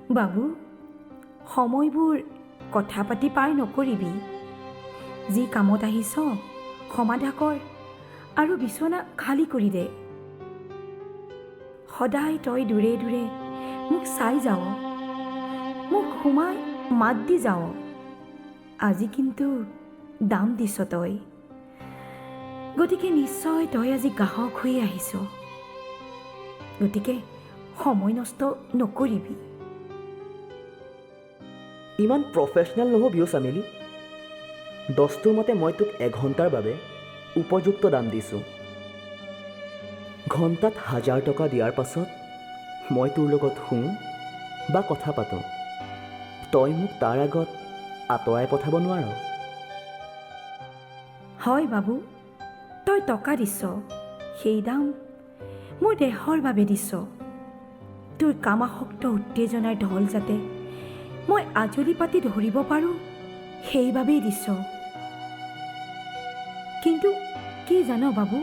বাবু, সময়বোৰ কথা পাতি পাৰ নকৰিবি। যি কামত আহিছ সমাধা কৰ আৰু বিচনা খালী কৰি দে। সদায় তই দূৰে দূৰে মোক চাই যাৱ, মোক সোমাই মাত দি যাৱ। আজি কিন্তু দাম দিছ তই। গতিকে নিশ্চয় তই আজি গ্ৰাহক হৈ আহিছ। গতিকে সময় নষ্ট নকৰিবি। ইমান প্ৰফেশ্যনেল নহ'বিও চামেলি। দস্তুৰ মতে মই তোক এঘণ্টাৰ বাবে উপযুক্ত দাম দিছোঁ। ঘণ্টাত 1000 টকা দিয়াৰ পাছত মই তোৰ লগত শুওঁ বা কথা পাতোঁ। তই মোক তাৰ আগত আঁতৰাই পঠাব নোৱাৰ। হয় বাবু, তই টকা দিছ, সেই দাম মোৰ দেহৰ বাবে দিছ। তোৰ কামাসক্ত উত্তেজনাৰ ঢল যাতে মই আজলি পাতি ধৰিব পাৰোঁ, সেইবাবেই দিছ। কিন্তু কি জান বাবু,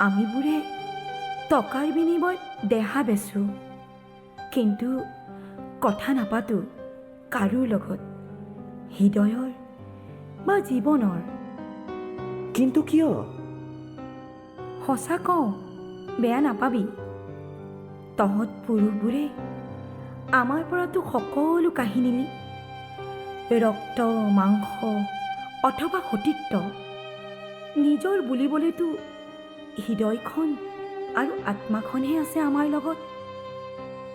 আমিবোৰে টকাৰ বিনিময়ত দেহা বেচোঁ, কিন্তু কথা নাপাতো কাৰোৰ লগত, হৃদয়ৰ বা জীৱনৰ। কিন্তু কিয়? সঁচা কওঁ, বেয়া নাপাবি। তহঁত পুৰুষবোৰে আমাৰ পৰাতো সকলো কাঢ়ি নিলি। ৰক্ত, মাংস অথবা সতীত্ব। নিজৰ বুলিবলৈতো হৃদয়খন আৰু আত্মাখনহে আছে আমাৰ লগত।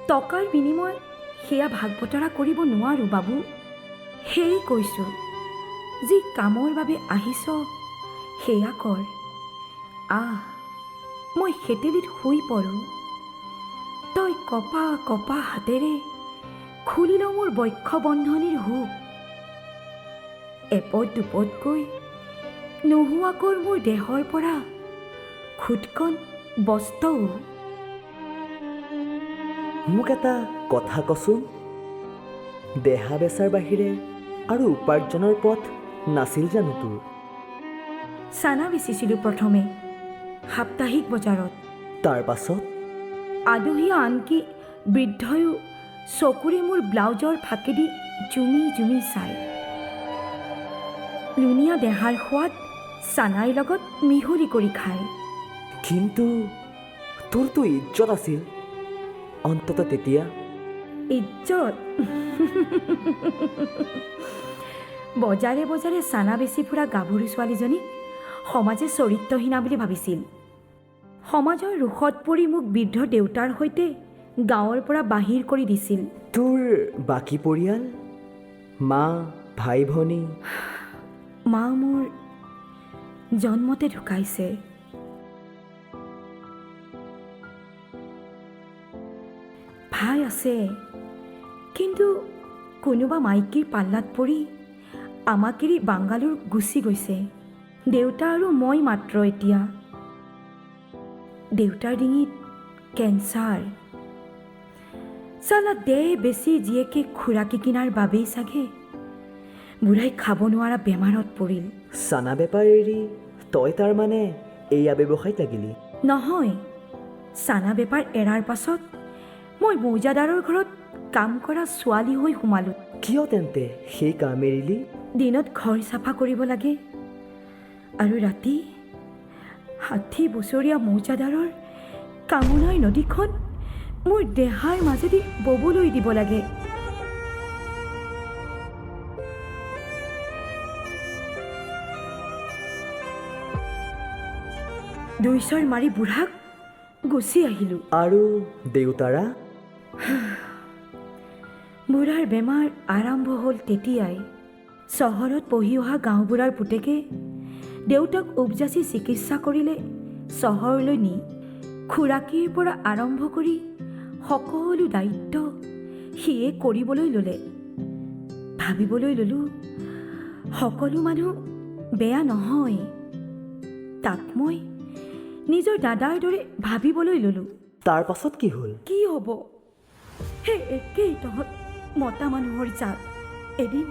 টকাৰ বিনিময়ত সেয়া ভাগ বতৰা কৰিব নোৱাৰোঁ বাবু। সেয়ে কৈছোঁ, যি কামৰ বাবে আহিছ সেয়া কৰ। মই সেতেলিত শুই পৰোঁ। তই কপা কপা হাতেৰে খুলি ল মোৰ বক্ষ বন্ধনীৰ হুক। এপদ দুপদকৈ নোহোৱাকৈ মোৰ দেহৰ পৰা খুটকণ বস্তও। মোক এটা কথা কচোন, দেহা বেচাৰ বাহিৰে আৰু উপাৰ্জনৰ পথ নাছিল জানো তোৰ? চানা বেচিছিলোঁ প্ৰথমে সাপ্তাহিক বজাৰত। তাৰ পাছত আদহীয়া আনকি বৃদ্ধয়ো চকুৰে মোৰ ব্লাউজৰ ফাঁকেদি জুমি জুমি চায়। লুণীয়া দেহাৰ সোৱাদ চানাৰ লগত মিহলি কৰি খায়। কিন্তু তোৰতো ইজ্জত আছিল অন্ততঃ তেতিয়া। ইজ্জত? বজাৰে বজাৰে চানা বেচি ফুৰা গাভৰু ছোৱালীজনীক সমাজে চৰিত্ৰহীনা বুলি ভাবিছিল। সমাজৰ ৰোষত পৰি মোক বৃদ্ধ দেউতাৰ সৈতে গাঁৱৰ পৰা বাহিৰ কৰি দিছিল। তোৰ বাকী পৰিয়াল, মা, ভাই ভনী? মা মোৰ জন্মতে ঢুকাইছে। ভাই আছে, কিন্তু কোনোবা মাইকীৰ পাল্লাত পৰি আমাক এৰি বাংগালোৰ গুচি গৈছে। দেউতা আৰু মই মাত্ৰ এতিয়া। দেউতাৰ ডিঙিত কেঞ্চাৰ। চালা দেহ বেছি জীয়েকে খুৰাকি কিনাৰ বাবেই চাগে বুঢ়াই খাব নোৱাৰা বেমাৰত পৰিল। চানা বেপাৰ এৰি তই তাৰমানে এয়া ব্যৱসায়ত লাগিলি? নহয়, চানা বেপাৰ এৰাৰ পাছত মই মৌজাদাৰৰ ঘৰত কাম কৰা ছোৱালী হৈ সোমালোঁ। কিয় তেন্তে সেই কাম এৰিলি? দিনত ঘৰ চাফা কৰিব লাগে আৰু ৰাতি 60 বছৰীয়া মৌজাদাৰৰ কামনাৰ নদীখন মোৰ দেহাৰ মাজেদি ববলৈ দিব লাগে। দুইচৰ মাৰি বুঢ়াক গুচি আহিলোঁ। আৰু দেউতাৰা? বুঢ়াৰ বেমাৰ আৰম্ভ হ'ল তেতিয়াই। চহৰত পঢ়ি অহা গাঁওবুঢ়াৰ পুতেকে দেউতাক উপজাচি চিকিৎসা কৰিলে চহৰলৈ নি। খুৰাকীৰ পৰা আৰম্ভ কৰি সকলো দায়িত্ব সিয়ে কৰিবলৈ ল'লে। ভাবিবলৈ ল'লোঁ, সকলো মানুহ বেয়া নহয়। তাক মই নিজৰ দাদাৰ দৰে ভাবিবলৈ ল'লোঁ। তাৰ পাছত কি হ'ল? কি হ'ব? সেই একেই তহঁত মতা মানুহৰ জাত। এদিন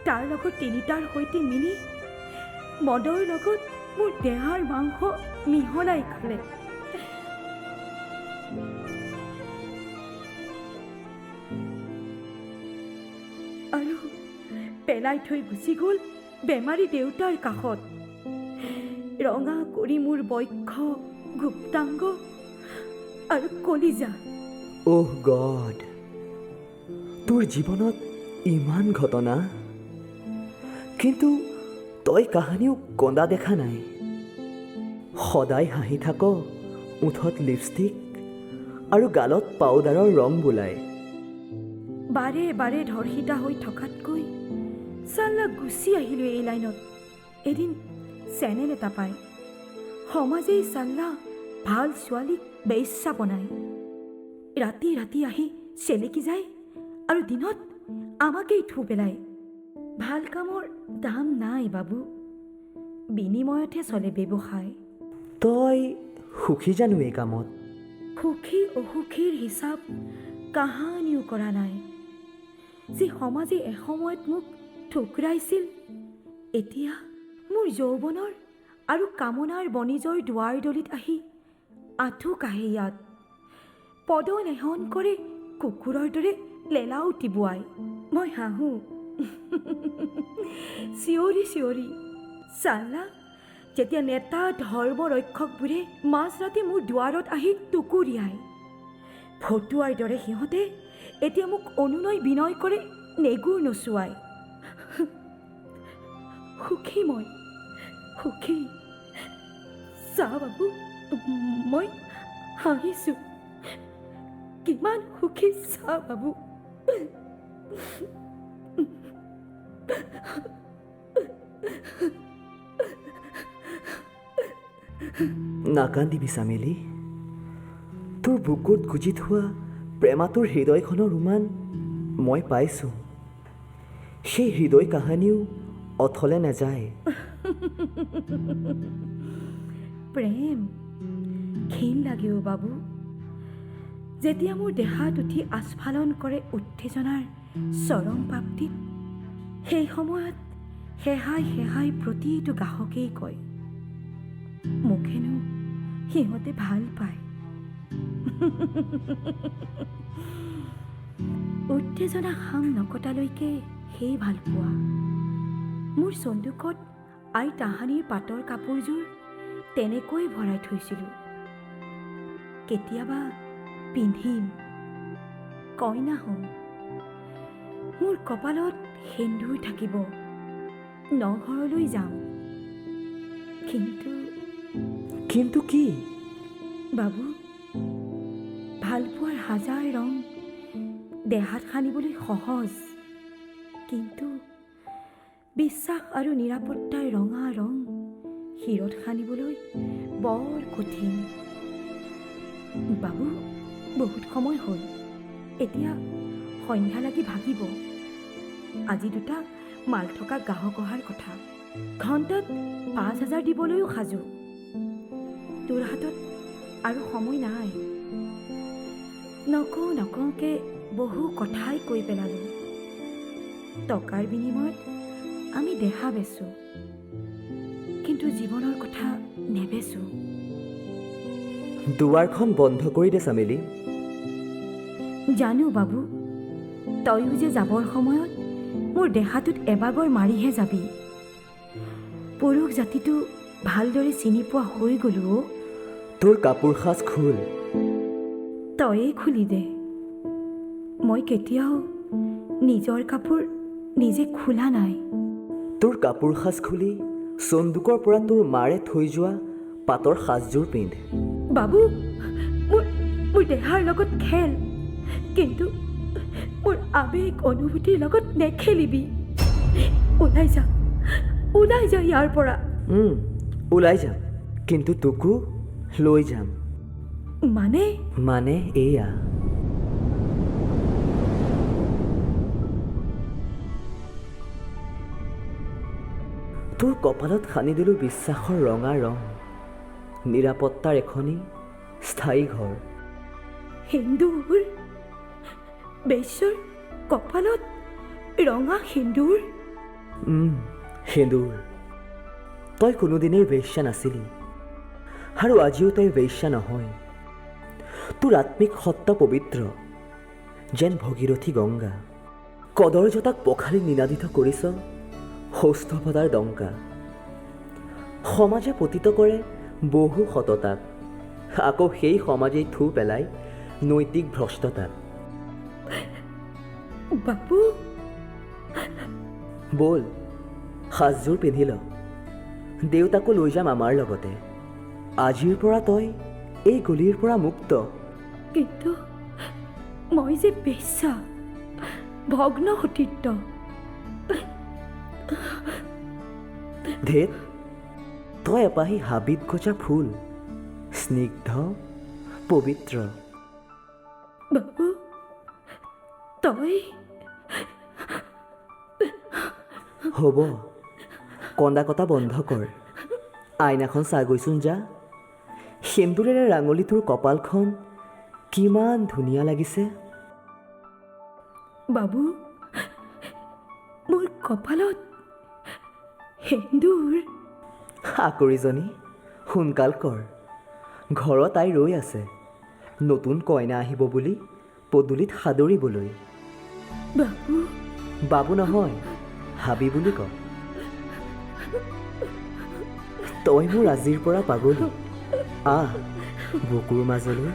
তাৰ লগত তিনিটাৰ সৈতে মিলি মদৰ লগত মোৰ দেহাৰ মাংস মিহলাই খালে। পেলাই থৈ গুচি গ'ল বেমাৰী দেউতাৰ কাষত। ৰঙা কৰি মোৰ বক্ষ, গুপ্তাংগ আৰু কলিজা। অহ গড, তোৰ জীৱনত ইমান ঘটনা, কিন্তু তই কাহানিও কন্দা দেখা নাই। সদায় হাঁহি থাক, ওঠত লিপষ্টিক আৰু গালত পাউডাৰৰ ৰং বোলাই। বাৰে বাৰে ধৰ্ষিতা হৈ থকাতকৈ চাল্লা গুচি আহিলোঁ এই লাইনত। এদিন চেনেল এটা পাই সমাজেই চাল্লা ভাল ছোৱালীক বেশ্যা বনায়। ৰাতি ৰাতি আহি চেলেকি যায় আৰু দিনত আমাকেই থু পেলায়। ভাল কামৰ দাম নাই বাবু, বিনিময়তহে চলে ব্যৱসায়। তই সুখী জানো এই কামত? সুখী অসুখীৰ হিচাপ কাহানিও কৰা নাই। যি সমাজে এসময়ত মোক ঠুকৰাইছিল, এতিয়া মোৰ যৌৱনৰ আৰু কামনাৰ বনিজৰ দুৱাৰ দলিত আহি আঁঠু কাঢ়ে ইয়াত। পদলেহন কৰে কুকুৰৰ দৰে লেলাও টিবোৱাই। মই হাঁহোঁ চিঞৰি চিঞৰি। চাল্লা যেতিয়া নেতা ধৰ্মৰক্ষকবোৰে মাজৰাতি মোৰ দুৱাৰত আহি টুকুৰিয়াই, ফটুৱাৰ দৰে সিহঁতে এতিয়া মোক অনুনয় বিনয় কৰে নেগুৰ নচুৱাই। সুখী মই, সুখী। চা বাবু, মই হাঁহিছোঁ, কিমান সুখী চা বাবু। নাকান্দিবি চামেলি, তোৰ বুকুত গুজি থোৱা প্ৰেমাটোৰ হৃদয়খনৰ ৰোমান মই পাইছোঁ। সেই হৃদয় কাহানিও অথলে নাযায়। প্ৰেম ঘিণ লাগে অ' বাবু, যেতিয়া মোৰ দেহাত উঠি আস্ফালন কৰে উত্তেজনাৰ চৰম প্ৰাপ্তিত। সেই সময়ত হেহাই হেহাই প্ৰতিটো গ্ৰাহকেই কয়, মোকেনো সিহঁতে ভাল পায়। উত্তেজনা হাম নকটালৈকে সেই ভাল পোৱা। মোৰ চন্দুকত আই তাহানিৰ পাটৰ কাপোৰযোৰ তেনেকৈ ভৰাই থৈছিলোঁ। কেতিয়াবা পিন্ধিম, কইনা হ'ম। মোৰ কপালত সেন্দুৰ থাকিব, নঘৰলৈ যাম। কিন্তু কি বাবু, ভালপোৱাৰ হাজাৰ ৰং দেহাত সানিবলৈ সহজ, কিন্তু বিশ্বাস আৰু নিৰাপত্তাৰ ৰঙা ৰং শিৰত সানিবলৈ বৰ কঠিন। বাবু, বহুত সময় হ'ল, এতিয়া সন্ধ্যা লাগি ভাগিব। আজি দুটা মাল থকা গ্ৰাহক অহাৰ কথা। ঘণ্টাত 5,000 দিবলৈও সাজু। তোৰ হাতত আৰু সময় নাই। নকওঁকে বহু কথাই কৈ পেলালোঁ। টকাৰ বিনিময়ত আমি দেহা বেচোঁ, কিন্তু জীৱনৰ কথা নেবেচোঁ। দুৱাৰখন বন্ধ কৰি দে চামেলি। জানো বাবু, তয়ো যে যাবৰ সময়ত মোৰ দেহাটোত এবাগৰ মাৰিহে যাবি। পুৰুষ জাতিটো ভালদৰে চিনি পোৱা হৈ গ'লো অ'। তোৰ কাপোৰ সাজ খোল। তয়েই খুলি দে। মই কেতিয়াও নিজৰ কাপোৰ নিজে খোলা নাই। তোৰ কাপোৰ সাজ খুলি চন্দুকৰ পৰা তোৰ মাৰে থৈ যোৱা পাটৰ সাজযোৰ পিন্ধ। বাবু, মোৰ দেহাৰ লগত খেল, কিন্তু মোৰ আৱেগ অনুভূতিৰ লগত নেখেলিবি। ওলাই যা ইয়াৰ পৰা। ওলাই যাম, কিন্তু তোকো লৈ যাম। মানে এয়া। তোৰ কপালত সানি দিলোঁ বিশ্বাসৰ ৰঙা ৰং, নিৰাপত্তাৰ এখনি স্থায়ী ঘৰ। সেন্দুৰ? বেশ্যৰ কপালত ৰঙা সেন্দুৰ? সেন্দুৰ। তই কোনোদিনেই বেশ্যা নাছিলি, আৰু আজিও তই বেশ্যা নহয়। তোৰ আত্মিক সত্তা পবিত্ৰ, যেন ভগীৰথী গংগা। কদৰ্যতাক পখালি নিনাদিত কৰিছ সৌষ্ঠৱতাৰ ডংকা। সমাজে পতিত কৰে বহু সততাক, আকৌ সেই সমাজেই থু পেলায় নৈতিক ভ্ৰষ্টতাক। বাবু, ব'ল সাজযোৰ পিন্ধি ল, দেউতাকো লৈ যাম আমাৰ লগতে। আজিৰ পৰা তই এই গলিৰ পৰা মুক্ত। কিন্তু মই যে বেশ্যা, ভগ্ন সতীৰ্থ। ধেত, তই এপাহি হাবিত গজা ফুল, স্নিগ্ধ পবিত্ৰ। বাবু, তই হ'ব, কন্দা কটা বন্ধ কৰ। আইনাখন চাই গৈচোন যা, সেন্দুৰেৰে ৰাঙলী তোৰ কপালখন কিমান ধুনীয়া লাগিছে। বাবু, মোৰ কপালত সেন্দুৰ। আকৰিজনী, সোনকাল কৰ, ঘৰত আই ৰৈ আছে নতুন কইনা আহিব বুলি পদূলিত সাদৰিবলৈ। বাবু, বাবু নহয়, হাবি বুলি ক। তই মোৰ আজিৰ পৰা পাগলী, আহ বুকুৰ মাজলৈ